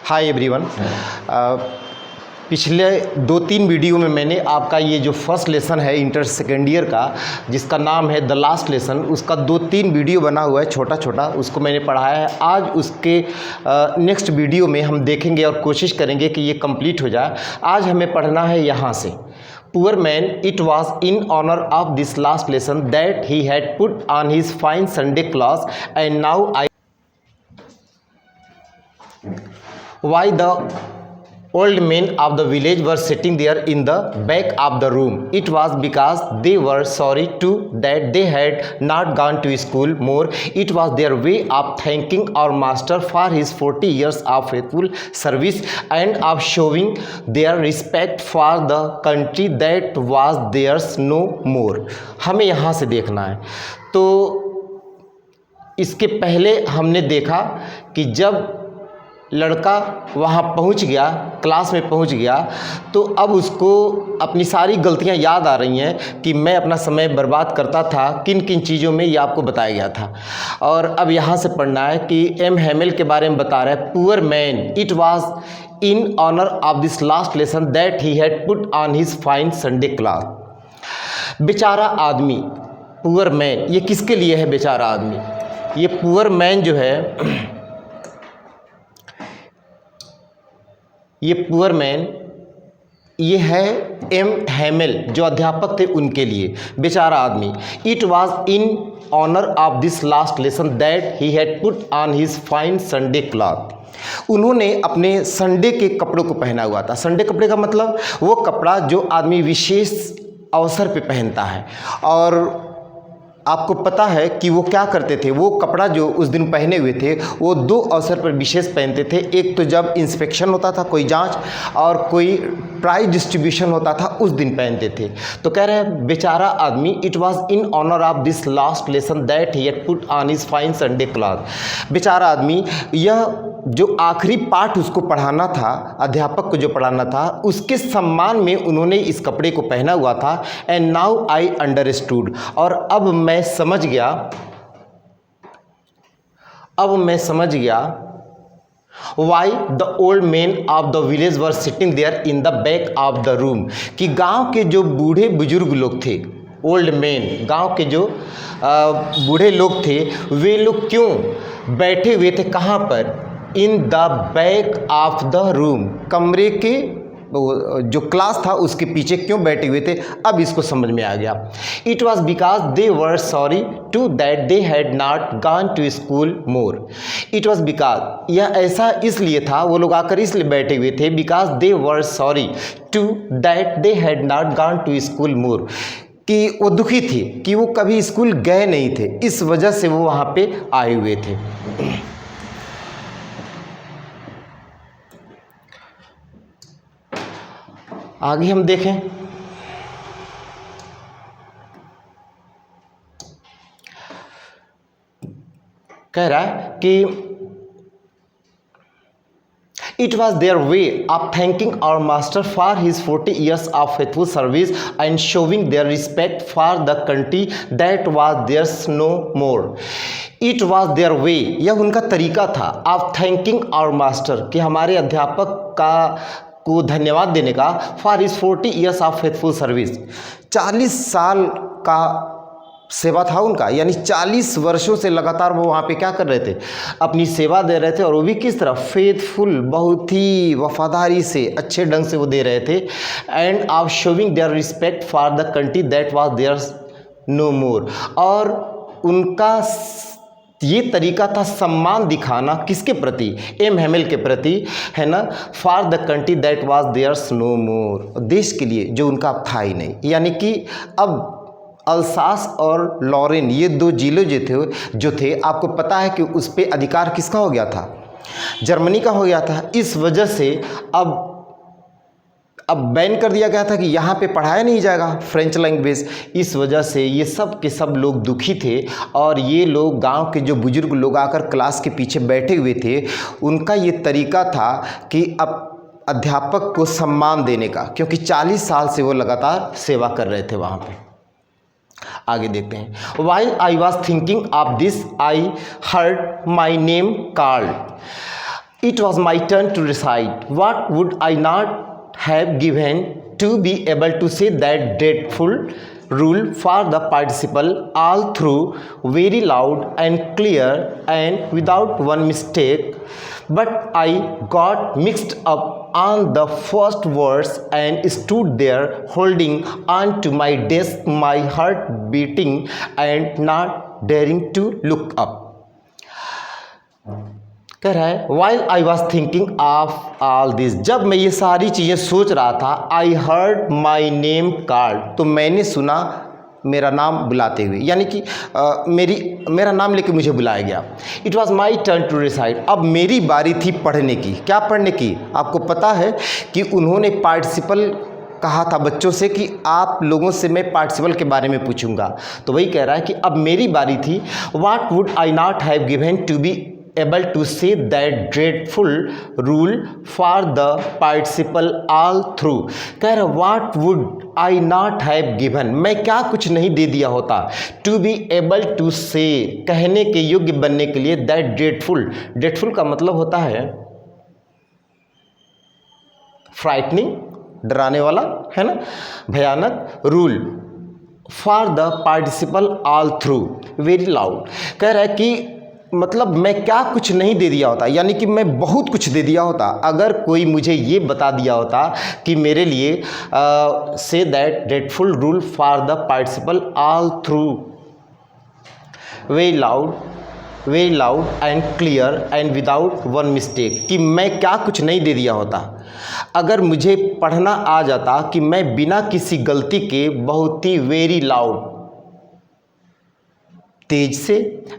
Hi everyone. पिछले 2-3 video में मैंने आपका ये जो फर्स्ट लेसन है इंटर सेकेंड ईयर का, जिसका नाम है द लास्ट लेसन, उसका 2-3 वीडियो बना हुआ है छोटा छोटा, उसको मैंने पढ़ाया है। आज उसके नेक्स्ट वीडियो में हम देखेंगे और कोशिश करेंगे कि ये कंप्लीट हो जाए। आज हमें पढ़ना है यहाँ से, Poor man, it was in honor of this last lesson that he had put on his fine Sunday clothes, and now why the old men of the village were sitting there in the back of the room. It was because they were sorry too that they had not gone to school more. It was their way of thanking our master for his 40 years of faithful service and of showing their respect for the country that was theirs no more. हमें यहाँ से देखना है। तो इसके पहले हमने देखा कि जब लड़का वहाँ पहुँच गया, क्लास में पहुँच गया, तो अब उसको अपनी सारी गलतियाँ याद आ रही हैं कि मैं अपना समय बर्बाद करता था किन किन चीज़ों में, ये आपको बताया गया था। और अब यहाँ से पढ़ना है कि एम हैमेल के बारे में बता रहा है। Poor man, it was in honour of this last lesson that he had put on his fine Sunday class. बेचारा आदमी, पुअर मैन, ये किसके लिए है बेचारा आदमी? ये पुअर मैन जो है, ये पुअर मैन, ये है एम हैमेल जो अध्यापक थे उनके लिए बेचारा आदमी। It was in honour of this last lesson that he had put on his fine Sunday cloth. उन्होंने अपने संडे के कपड़ों को पहना हुआ था। संडे कपड़े का मतलब वो कपड़ा जो आदमी विशेष अवसर पे पहनता है। और आपको पता है कि वो क्या करते थे, वो कपड़ा जो उस दिन पहने हुए थे वो 2 अवसर पर विशेष पहनते थे। एक तो जब इंस्पेक्शन होता था, कोई जांच, और कोई प्राइज डिस्ट्रीब्यूशन होता था, उस दिन पहनते थे। तो कह रहे हैं बेचारा आदमी, it was in honour of this last lesson that he had put on his fine Sunday cloth. बेचारा आदमी, यह जो आखिरी पाठ उसको पढ़ाना था, अध्यापक को जो पढ़ाना था, उसके सम्मान में उन्होंने इस कपड़े को पहना हुआ था। एंड नाउ आई अंडरस्टूड, और अब मैं समझ गया why the old man of the village were sitting there in the back of the room. कि गांव के जो बूढ़े बुजुर्ग लोग थे, ओल्ड मैन, गांव के जो बूढ़े लोग थे, वे लोग क्यों बैठे हुए थे, कहाँ पर? इन the back of the room, कमरे के जो क्लास था उसके पीछे क्यों बैठे हुए थे, अब इसको समझ में आ गया। It was because they were sorry to that they had not gone to school more. It was because, यह ऐसा इसलिए था, वो लोग आकर इसलिए बैठे हुए थे, because they were sorry to that they had not gone to school more, कि वो दुखी थे कि वो कभी स्कूल गए नहीं थे, इस वजह से वो वहाँ पे आए हुए थे। आगे हम देखें, कह रहा है कि it was their way of thanking our master for his 40 years of faithful service and showing their respect for the country that was theirs no more. It was their way, यह उनका तरीका था, ऑफ थैंकिंग आवर मास्टर, कि हमारे अध्यापक को धन्यवाद देने का, for his 40 years of faithful service. 40 साल का सेवा था उनका, यानी 40 वर्षों से लगातार वो वहाँ पे क्या कर रहे थे, अपनी सेवा दे रहे थे। और वो भी किस तरह? फेथफुल, बहुत ही वफादारी से, अच्छे ढंग से वो दे रहे थे। And of showing their respect for the country that was theirs no more, और उनका ये तरीका था सम्मान दिखाना किसके प्रति? एम हैमेल के प्रति, है ना। For the country that was theirs no more, देश के लिए जो उनका अब था ही नहीं। यानी कि अब अल्सास और लॉरेन, ये 2 जिले जो थे, आपको पता है कि उस पर अधिकार किसका हो गया था? जर्मनी का हो गया था। इस वजह से अब बैन कर दिया गया था कि यहाँ पे पढ़ाया नहीं जाएगा फ्रेंच लैंग्वेज। इस वजह से ये सब के सब लोग दुखी थे, और ये लोग, गांव के जो बुजुर्ग लोग आकर क्लास के पीछे बैठे हुए थे, उनका ये तरीका था कि अब अध्यापक को सम्मान देने का, क्योंकि 40 साल से वो लगातार सेवा कर रहे थे वहाँ पे। आगे देखते हैं। While I was thinking of this, I heard my name called. It was my turn to recite. What would I not have given to be able to say that dreadful rule for the participle all through, very loud and clear and without one mistake. But I got mixed up on the first words and stood there holding on to my desk, my heart beating and not daring to look up. कह रहा है while I was thinking of all this, जब मैं ये सारी चीज़ें सोच रहा था, I heard my name called, तो मैंने सुना मेरा नाम बुलाते हुए, यानी कि मेरा नाम लेके मुझे बुलाया गया. It was my turn to recite, अब मेरी बारी थी पढ़ने की. क्या पढ़ने की? आपको पता है कि उन्होंने पार्टिसिपल कहा था बच्चों से कि आप लोगों से मैं पार्टिसिपल के बारे में पूछूंगा, तो वही कह रहा है कि अब मेरी बारी थी. What would I not have given to be able to say that dreadful rule for the participle all through. कह रहा what would I not have given, मैं क्या कुछ नहीं दे दिया होता, to be able to say, कहने के योग्य बनने के लिए, that dreadful का मतलब होता है frightening, डराने वाला, है ना, भयानक, rule for the participle all through, very loud. कह रहा है कि मतलब मैं क्या कुछ नहीं दे दिया होता, यानी कि मैं बहुत कुछ दे दिया होता अगर कोई मुझे ये बता दिया होता कि मेरे लिए say that dreadful rule for the participle all through, very loud and clear and without one mistake, कि मैं क्या कुछ नहीं दे दिया होता अगर मुझे पढ़ना आ जाता कि मैं बिना किसी गलती के बहुत ही वेरी लाउड, तेज से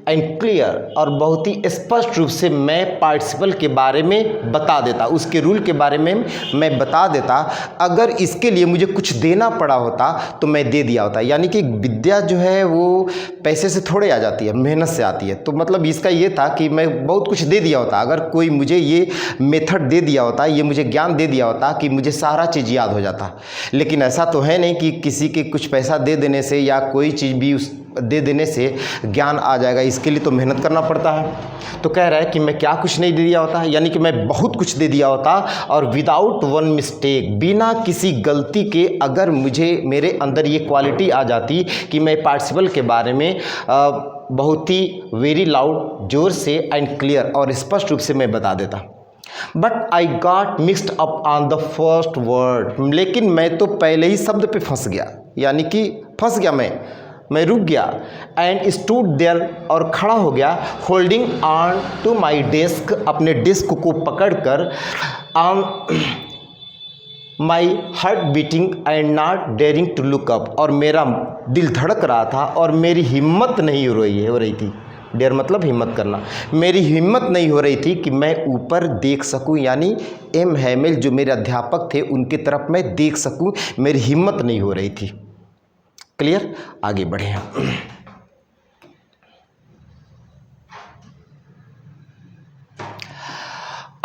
एंड क्लियर और बहुत ही स्पष्ट रूप से मैं पार्टिसिपल के बारे में बता देता, उसके रूल के बारे में मैं बता देता. अगर इसके लिए मुझे कुछ देना पड़ा होता तो मैं दे दिया होता. यानी कि विद्या जो है वो पैसे से थोड़े आ जाती है, मेहनत से आती है. तो मतलब इसका ये था कि मैं बहुत कुछ दे दिया होता अगर कोई मुझे ये मेथड दे दिया होता, ये मुझे ज्ञान दे दिया होता कि मुझे सारा चीज़ याद हो जाता. लेकिन ऐसा तो है नहीं कि किसी के कुछ पैसा दे देने से या कोई चीज़ भी उस दे देने से ज्ञान आ जाएगा, इसके लिए तो मेहनत करना पड़ता है. तो कह रहा है कि मैं क्या कुछ नहीं दे दिया होता, यानी कि मैं बहुत कुछ दे दिया होता और विदाउट वन मिस्टेक, बिना किसी गलती के अगर मुझे मेरे अंदर ये क्वालिटी आ जाती कि मैं पार्टिसिपल के बारे में बहुत ही वेरी लाउड, जोर से एंड क्लियर और स्पष्ट रूप से मैं बता देता. But I got mixed up on the first word, लेकिन मैं तो पहले ही शब्द पे फंस गया, यानी कि फंस गया, मैं रुक गया. एंड स्टूड देयर, और खड़ा हो गया, holding on to my desk, अपने डेस्क को पकड़कर, on my heart beating and not daring to look up, और मेरा दिल धड़क रहा था और मेरी हिम्मत नहीं हो रही थी. डेयर मतलब हिम्मत करना. मेरी हिम्मत नहीं हो रही थी कि मैं ऊपर देख सकूं, यानी एम हैमेल जो मेरे अध्यापक थे उनकी तरफ मैं देख सकूं, मेरी हिम्मत नहीं हो रही थी. क्लियर? आगे बढ़े हम.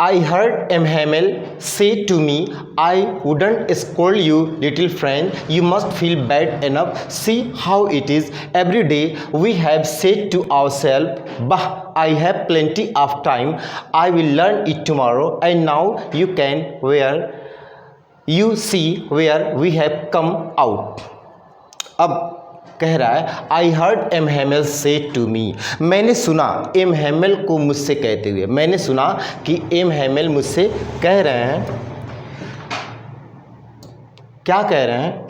I heard M. Hamel say to me, I wouldn't scold you, little friend. You must feel bad enough. See how it is. Every day we have said to ourselves, bah, I have plenty of time. I will learn it tomorrow. And now you see where we have come out. अब कह रहा है I heard M Hamel से to me, मैंने सुना M Hamel को मुझसे कहते हुए, मैंने सुना कि एम हैमेल मुझसे कह रहे हैं, क्या कह रहे हैं,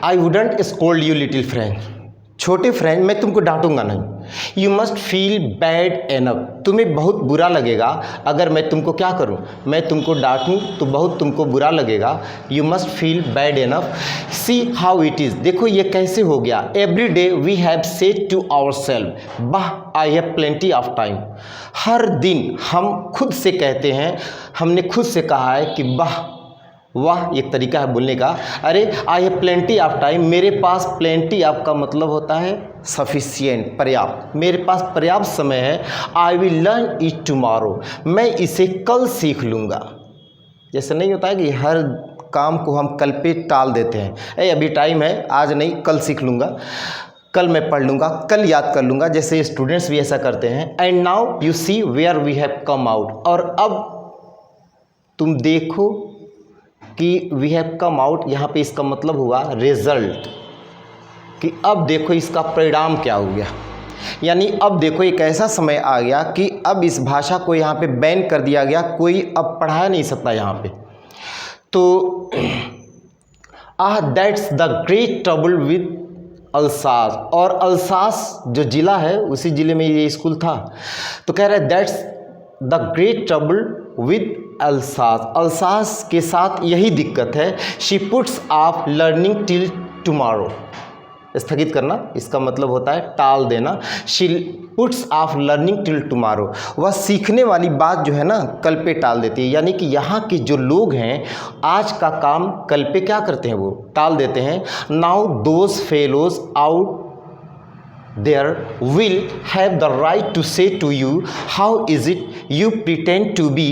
I wouldn't scold you little friend, छोटे फ्रेंड मैं तुमको डांटूंगा नहीं. You must feel bad enough, तुम्हें बहुत बुरा लगेगा अगर मैं तुमको क्या करूं, मैं तुमको डांटूं तो बहुत तुमको बुरा लगेगा. You must feel bad enough. See how it is, देखो ये कैसे हो गया. Every day we have said to our self, bah I have plenty of time. हर दिन हम खुद से कहते हैं, हमने खुद से कहा है कि वाह वाह एक तरीका है बोलने का। अरे आई हैव प्लेंटी ऑफ टाइम, मेरे पास प्लेंटी ऑफ का मतलब होता है सफिशिएंट, पर्याप्त, मेरे पास पर्याप्त समय है। I will learn it tomorrow, मैं इसे कल सीख लूँगा। जैसे नहीं होता है कि हर काम को हम कल पे टाल देते हैं, अभी टाइम है, आज नहीं कल सीख लूँगा, कल मैं पढ़ लूँगा, कल याद कर लूँगा, जैसे स्टूडेंट्स भी ऐसा करते हैं। And now you see where we have come out, और अब तुम देखो कि वी हैव कम आउट, यहाँ पे इसका मतलब हुआ रिजल्ट, कि अब देखो इसका परिणाम क्या हो गया। यानी अब देखो एक ऐसा समय आ गया कि अब इस भाषा को यहाँ पे बैन कर दिया गया, कोई अब पढ़ा नहीं सकता यहाँ पे। तो that's the great trouble with Alsace, और अल्सास जो ज़िला है उसी ज़िले में ये स्कूल था। तो कह रहे हैं that's the great trouble with Alsace, Alsace के साथ यही दिक्कत है। She puts of learning till tomorrow, स्थगित करना इसका मतलब होता है टाल देना। She puts of learning till tomorrow, वह सीखने वाली बात जो है ना कल पे टाल देती है। यानी कि यहाँ के जो लोग हैं आज का काम कल पे क्या करते हैं, वो टाल देते हैं। Now those fellows out there will have the right to say to you how is it you pretend to be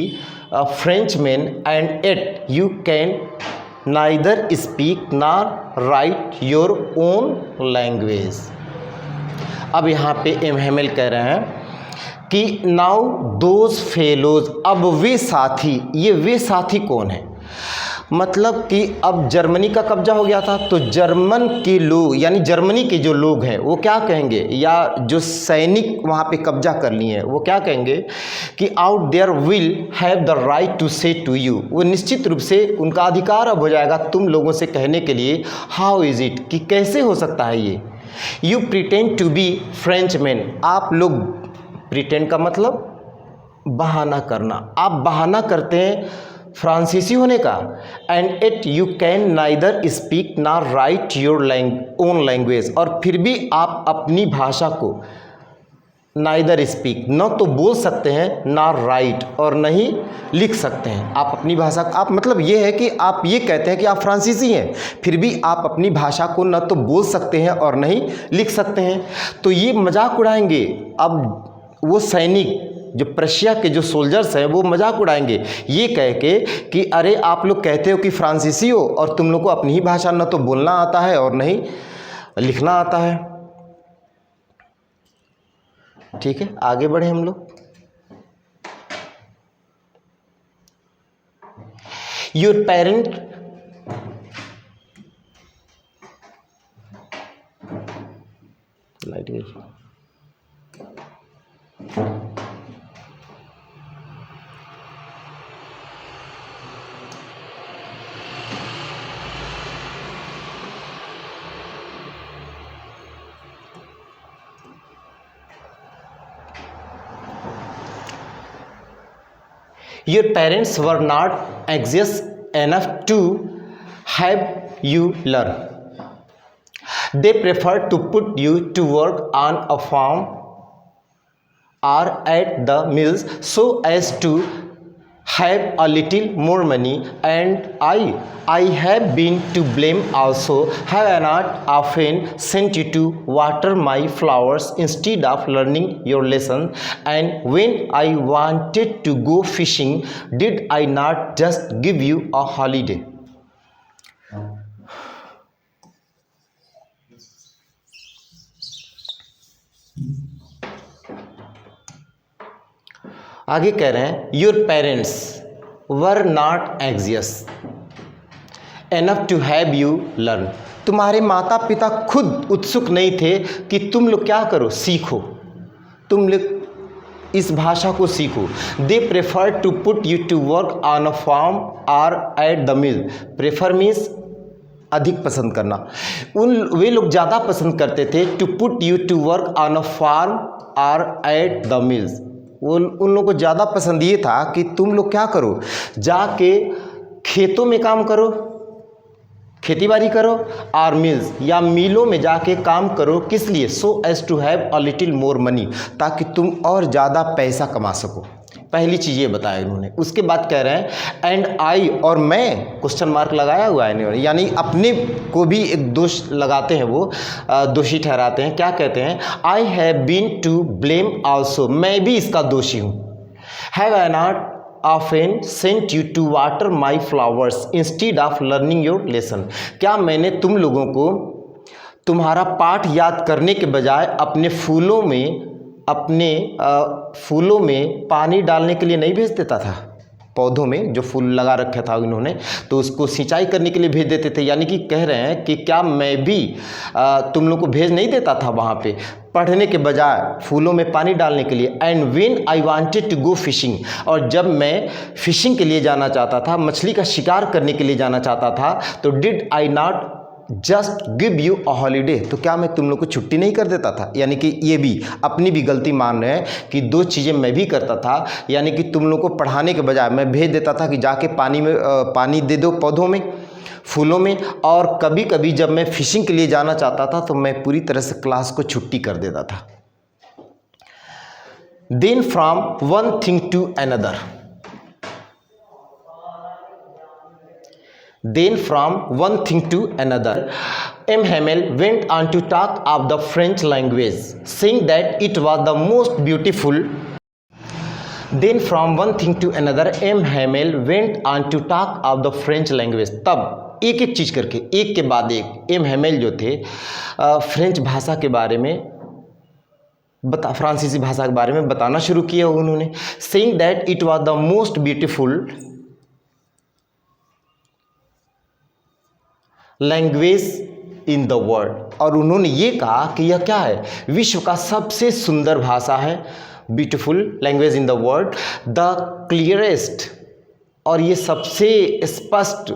a Frenchman and yet you can neither speak nor write your own language। अब यहाँ पे एमहेमल कह रहे हैं कि now those fellows, अब वे साथी, ये वे साथी कौन है, मतलब कि अब जर्मनी का कब्जा हो गया था, तो जर्मन के लोग यानी जर्मनी के जो लोग हैं वो क्या कहेंगे, या जो सैनिक वहाँ पे कब्जा कर लिए हैं वो क्या कहेंगे कि out there will have the right to say to you, वो निश्चित रूप से उनका अधिकार अब हो जाएगा तुम लोगों से कहने के लिए हाउ इज़ इट, कि कैसे हो सकता है ये। You pretend to be Frenchman, आप लोग, प्रिटेंड का मतलब बहाना करना, आप बहाना करते हैं फ्रांसीसी होने का। And it you can neither speak ना राइट योर ओन लैंग्वेज, और फिर भी आप अपनी भाषा को नाइदर स्पीक, न तो बोल सकते हैं ना राइट, और नहीं लिख सकते हैं। आप अपनी भाषा, आप मतलब ये है कि आप ये कहते हैं कि आप फ्रांसीसी हैं, फिर भी आप अपनी भाषा को न तो बोल सकते हैं और नहीं लिख सकते हैं। तो ये मजाक उड़ाएंगे। अब वो सैनिक जो प्रशिया के जो सोल्जर्स हैं वो मजाक उड़ाएंगे ये कह के कि अरे आप लोग कहते हो कि फ्रांसीसी हो और तुम लोग को अपनी ही भाषा न तो बोलना आता है और नहीं लिखना आता है। ठीक है, आगे बढ़े हम लोग। योर पेरेंट लाइट गई। Your parents were not anxious enough to have you learn. They preferred to put you to work on a farm or at the mills so as to have a little more money, and I have been to blame also. Have I not often sent you to water my flowers instead of learning your lesson? And when I wanted to go fishing, did I not just give you a holiday? आगे कह रहे हैं your parents were not anxious enough to have you learn, तुम्हारे माता पिता खुद उत्सुक नहीं थे कि तुम लोग क्या करो, सीखो, तुम लोग इस भाषा को सीखो। They prefer to put you to work on a farm or at the mill. Prefer means अधिक पसंद करना, वे लोग ज़्यादा पसंद करते थे to put you to work on a farm or at the mills. उन लोगों को ज़्यादा पसंद ये था कि तुम लोग क्या करो, जाके खेतों में काम करो, खेती बाड़ी करो, और मिल्स या मिलों में जाके काम करो। किस लिए? So as to have a little more money, ताकि तुम और ज़्यादा पैसा कमा सको। पहली चीज़ ये बताया इन्होंने। उसके बाद कह रहे हैं एंड आई, और मैं क्वेश्चन मार्क लगाया हुआ है इन्होंने, यानी अपने को भी एक दोष लगाते हैं, वो दोषी ठहराते हैं। क्या कहते हैं, I have been to blame also, मैं भी इसका दोषी हूँ। Have I not often sent you to water my flowers instead of learning your lesson, क्या मैंने तुम लोगों को तुम्हारा पाठ याद करने के बजाय अपने फूलों में पानी डालने के लिए नहीं भेज देता था? पौधों में जो फूल लगा रखा था इन्होंने, तो उसको सिंचाई करने के लिए भेज देते थे। यानी कि कह रहे हैं कि क्या मैं भी तुम लोग को भेज नहीं देता था वहाँ पे पढ़ने के बजाय फूलों में पानी डालने के लिए। And when I wanted to go fishing, और जब मैं फिशिंग के लिए जाना चाहता था, मछली का शिकार करने के लिए जाना चाहता था, तो did I not just give you a holiday, तो क्या मैं तुम लोग को छुट्टी नहीं कर देता था? यानी कि ये भी अपनी भी गलती मान रहे हैं कि दो चीज़ें मैं भी करता था, यानी कि तुम लोग को पढ़ाने के बजाय मैं भेज देता था कि जाके पानी दे दो पौधों में, फूलों में, और कभी कभी जब मैं फिशिंग के लिए जाना चाहता था तो मैं पूरी तरह से क्लास को छुट्टी कर देता था। Then from one thing to another, Then from one thing to another, M. Hamel went on to talk of the French language, saying that it was the most beautiful. Then from one thing to another, M. Hamel went on to talk of the French language. तब एक एक चीज़ करके, एक के बाद एक, M Hamel जो थे फ्रेंच भाषा के बारे में फ्रांसीसी भाषा के बारे में बताना शुरू किया उन्होंने। saying that it was the most beautiful language in the world, और उन्होंने ये कहा कि यह क्या है, विश्व का सबसे सुंदर भाषा है, beautiful language in the world, the clearest, और ये सबसे स्पष्ट,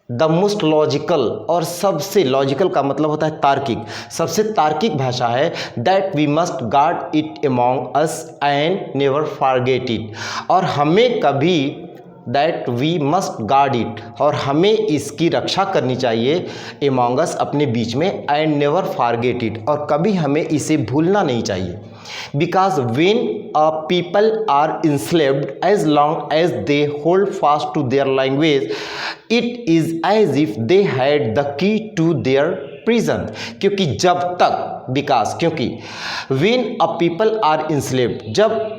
द मोस्ट लॉजिकल, और सबसे लॉजिकल का मतलब होता है तार्किक, सबसे तार्किक भाषा है, that we must guard it among us and never forget it, और हमें कभी that we must guard it, और हमें इसकी रक्षा करनी चाहिए, अमॉन्ग अस अपने बीच में, एंड नेवर फॉरगेट इट, और कभी हमें इसे भूलना नहीं चाहिए। Because when a people are enslaved as long as they hold fast to their language, it is as if they had the key to their prison, क्योंकि जब तक, बिकॉज क्योंकि, when a people are enslaved, जब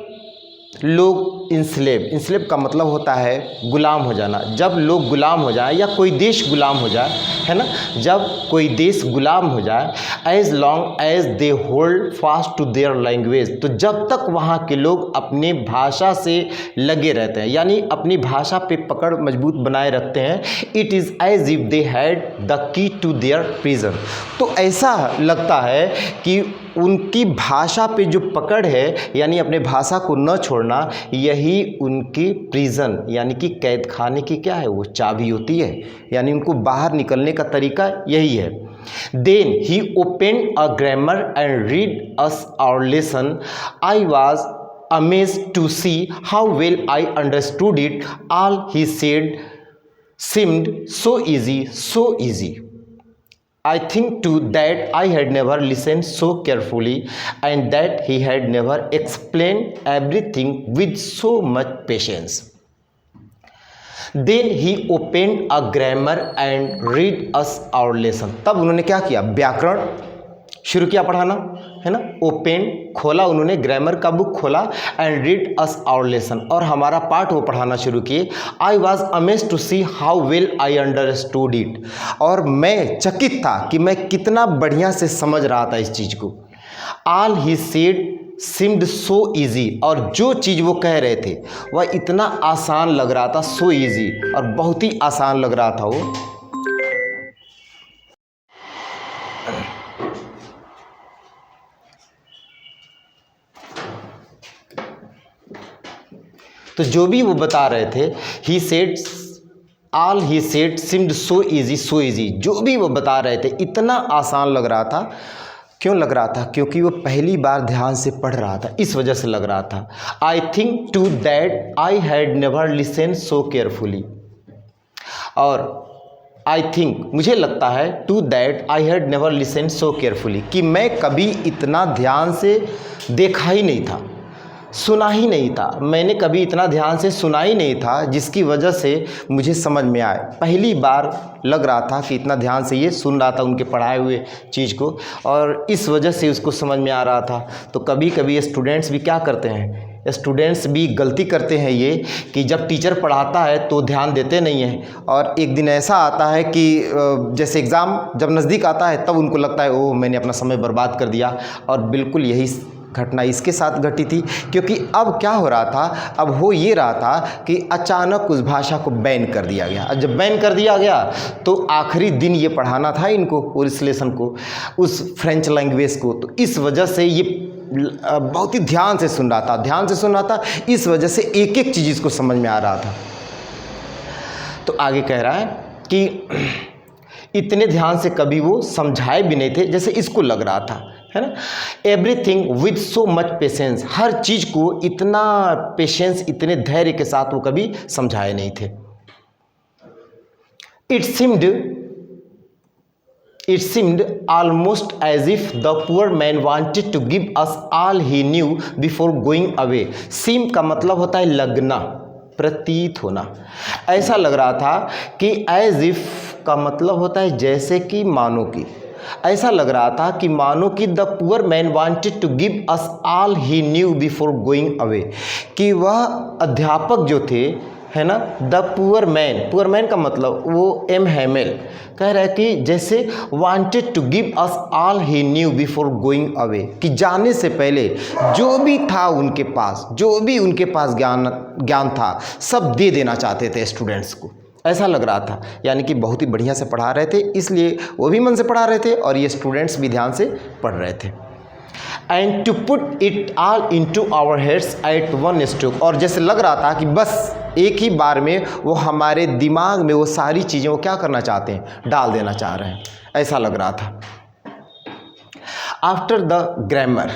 लोग enslave का मतलब होता है गुलाम हो जाना, जब लोग गुलाम हो जाए या कोई देश गुलाम हो जाए, है ना, जब कोई देश गुलाम हो जाए, as long as they hold fast to their language, तो जब तक वहाँ के लोग अपने भाषा से लगे रहते हैं, यानी अपनी भाषा पे पकड़ मजबूत बनाए रखते हैं, it is as if they had the key to their prison, तो ऐसा लगता है कि उनकी भाषा पे जो पकड़ है, यानी अपने भाषा को न छोड़ना, यही उनकी प्रिजन यानी कि कैद खाने की क्या है, वो चाबी होती है, यानी उनको बाहर निकलने का तरीका यही है। Then he open a grammar and read us our lesson, I was amazed to see how well I understood it, all he said seemed so easy. I think too that I had never listened so carefully, and that he had never explained everything with so much patience. Then he opened a grammar and read us our lesson. तब उन्होंने क्या किया, व्याकरण शुरू किया पढ़ाना, है ना, ओपन खोला उन्होंने, ग्रामर का बुक खोला, and read us our lesson, और हमारा पाठ वो पढ़ाना शुरू किए। I was amazed to see how well I understood it, और मैं चकित था कि मैं कितना बढ़िया से समझ रहा था इस चीज़ को। All he said seemed so easy, और जो चीज़ वो कह रहे थे वह इतना आसान लग रहा था, सो ईजी, और बहुत ही आसान लग रहा था वो। तो जो भी वो बता रहे थे, he said all he said seemed so easy, जो भी वो बता रहे थे इतना आसान लग रहा था। क्यों लग रहा था? क्योंकि वो पहली बार ध्यान से पढ़ रहा था, इस वजह से लग रहा था। I think to that I had never listen so carefully, और आई थिंक मुझे लगता है, to that I had never listen so carefully, कि मैं कभी इतना ध्यान से देखा ही नहीं था, सुना ही नहीं था, मैंने कभी इतना ध्यान से सुना ही नहीं था जिसकी वजह से मुझे समझ में आए। पहली बार लग रहा था कि इतना ध्यान से ये सुन रहा था उनके पढ़ाए हुए चीज़ को, और इस वजह से उसको समझ में आ रहा था। तो कभी कभी स्टूडेंट्स भी क्या करते हैं, स्टूडेंट्स भी गलती करते हैं ये कि जब टीचर पढ़ाता है तो ध्यान देते नहीं हैं, और एक दिन ऐसा आता है कि जैसे एग्ज़ाम जब नज़दीक आता है तब उनको लगता है ओह मैंने अपना समय बर्बाद कर दिया। और बिल्कुल यही घटना इसके साथ घटी थी, क्योंकि अब क्या हो रहा था, अब हो ये रहा था कि अचानक उस भाषा को बैन कर दिया गया। और जब बैन कर दिया गया तो आखिरी दिन ये पढ़ाना था इनको, उस लेसन को, उस फ्रेंच लैंग्वेज को। तो इस वजह से ये बहुत ही ध्यान से सुन रहा था, इस वजह से एक एक चीज़ इसको समझ में आ रहा था। तो आगे कह रहा है कि इतने ध्यान से कभी वो समझाए भी नहीं थे जैसे इसको लग रहा था, है ना। Everything with so much patience, हर चीज़ को इतना पेशेंस, इतने धैर्य के साथ वो कभी समझाए नहीं थे। It seemed almost as if the poor man wanted to give us all he knew before going away. Seem का मतलब होता है लगना, प्रतीत होना। ऐसा लग रहा था कि as if का मतलब होता है जैसे कि, मानो कि। ऐसा लग रहा था कि मानो कि the poor man wanted to give us all he knew before going away, कि वह अध्यापक जो थे, है ना, द पुअर मैन का मतलब वो एम हैमेल कह रहा है कि जैसे wanted to give us all he knew before going away, कि जाने से पहले जो भी था उनके पास, जो भी उनके पास ज्ञान था सब दे देना चाहते थे स्टूडेंट्स को। ऐसा लग रहा था, यानी कि बहुत ही बढ़िया से पढ़ा रहे थे, इसलिए वो भी मन से पढ़ा रहे थे और ये स्टूडेंट्स भी ध्यान से पढ़ रहे थे। And to put it all into our heads at one stroke, और जैसे लग रहा था कि बस एक ही बार में वो हमारे दिमाग में वो सारी चीज़ें वो क्या करना चाहते हैं, डाल देना चाह रहे हैं, ऐसा लग रहा था। After the grammar,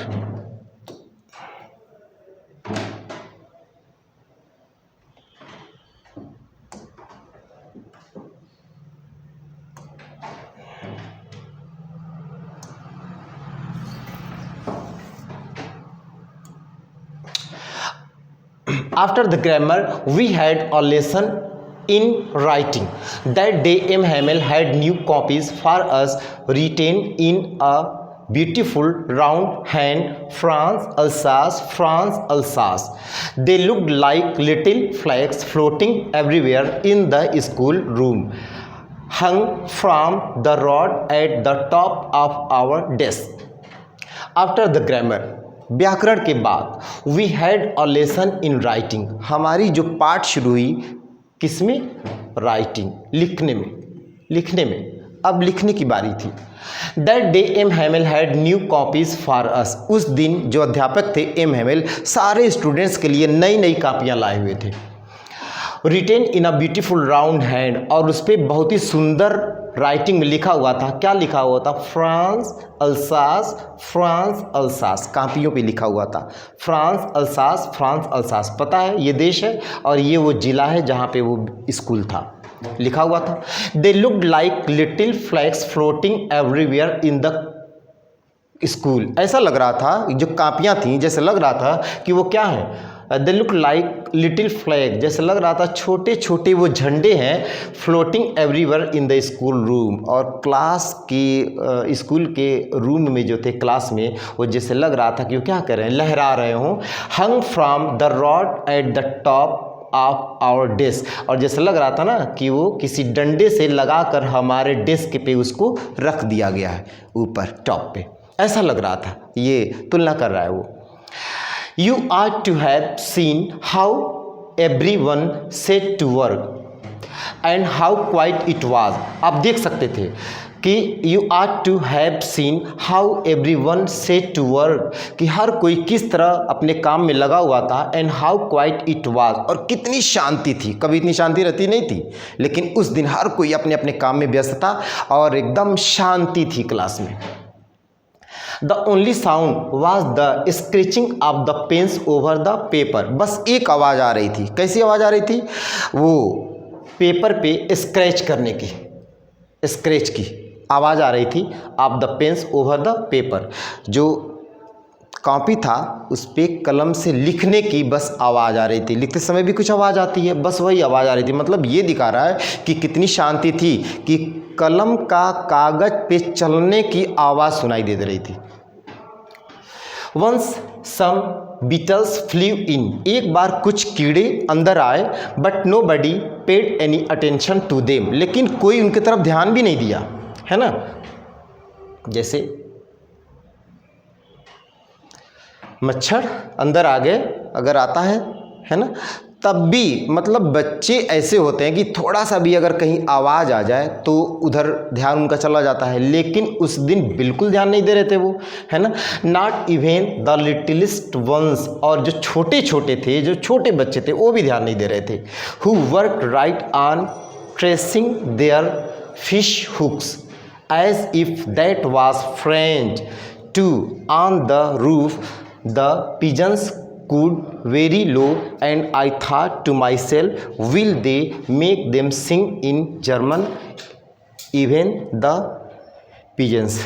After the grammar, we had a lesson in writing. That day, M. Hamel had new copies for us written in a beautiful round hand, France, Alsace. They looked like little flags floating everywhere in the school room, hung from the rod at the top of our desk. After the grammar, व्याकरण के बाद, we had a lesson in writing, हमारी जो पाठ शुरू हुई किसमें, writing, लिखने में। अब लिखने की बारी थी। That day M Hamel had new copies for us, उस दिन जो अध्यापक थे एम हैमेल सारे स्टूडेंट्स के लिए नई नई कापियाँ लाए हुए थे। Written in a beautiful round hand, और उस पर बहुत ही सुंदर राइटिंग में लिखा हुआ था। क्या लिखा हुआ था, फ्रांस अल्सास, कापियों पे लिखा हुआ था फ्रांस अल्सास। पता है ये देश है और ये वो ज़िला है जहाँ पे वो स्कूल था, लिखा हुआ था। They looked like little flags floating everywhere in the school, ऐसा लग रहा था, जो कापियाँ थीं जैसे लग रहा था कि वो क्या है, they look like little flag, जैसे लग रहा था छोटे छोटे वो झंडे हैं, floating everywhere in the school room, और क्लास की स्कूल के रूम में जो थे, क्लास में, वो जैसे लग रहा था कि वो क्या कर रहे हैं, लहरा रहे हों। Hung from the rod at the top of our desk, और जैसे लग रहा था ना कि वो किसी डंडे से लगाकर हमारे डेस्क पे उसको रख दिया गया है ऊपर टॉप पे, ऐसा लग रहा था। ये तुलना कर रहा है वो। You ought to have seen how everyone set to work and how quiet it was. आप देख सकते थे कि you ought to have seen how everyone set to work, कि हर कोई किस तरह अपने काम में लगा हुआ था, and how quiet it was, और कितनी शांति थी। कभी इतनी शांति रहती नहीं थी, लेकिन उस दिन हर कोई अपने अपने काम में व्यस्त था और एकदम शांति थी क्लास में। The only sound was the scratching of the pens over the paper. बस एक आवाज़ आ रही थी। कैसी आवाज़ आ रही थी, वो पेपर पे स्क्रैच करने की, स्क्रैच की आवाज़ आ रही थी। Of the pens over the paper, जो कॉपी था, उस पर कलम से लिखने की बस आवाज़ आ रही थी। लिखते समय भी कुछ आवाज़ आती है, बस वही आवाज़ आ रही थी। मतलब ये दिखा रहा है कि कितनी शांति थी कि कलम का कागज पे चलने की आवाज़ सुनाई दे रही थी। Once some beetles flew in, एक बार कुछ कीड़े अंदर आए, but nobody paid any attention to them, लेकिन कोई उनकी तरफ ध्यान भी नहीं दिया, है ना। जैसे मच्छर अंदर आ गए, अगर आता है ना, तब भी मतलब बच्चे ऐसे होते हैं कि थोड़ा सा भी अगर कहीं आवाज़ आ जाए तो उधर ध्यान उनका चला जाता है, लेकिन उस दिन बिल्कुल ध्यान नहीं दे रहे थे वो, है ना। नॉट इवन द लिटिलिस्ट वंस, और जो छोटे छोटे थे, जो छोटे बच्चे थे, वो भी ध्यान नहीं दे रहे थे। Who work right on tracing their fish hooks as if that was French too on the roof the pigeons could very low, and I thought to myself, will they make them sing in German, even the pigeons?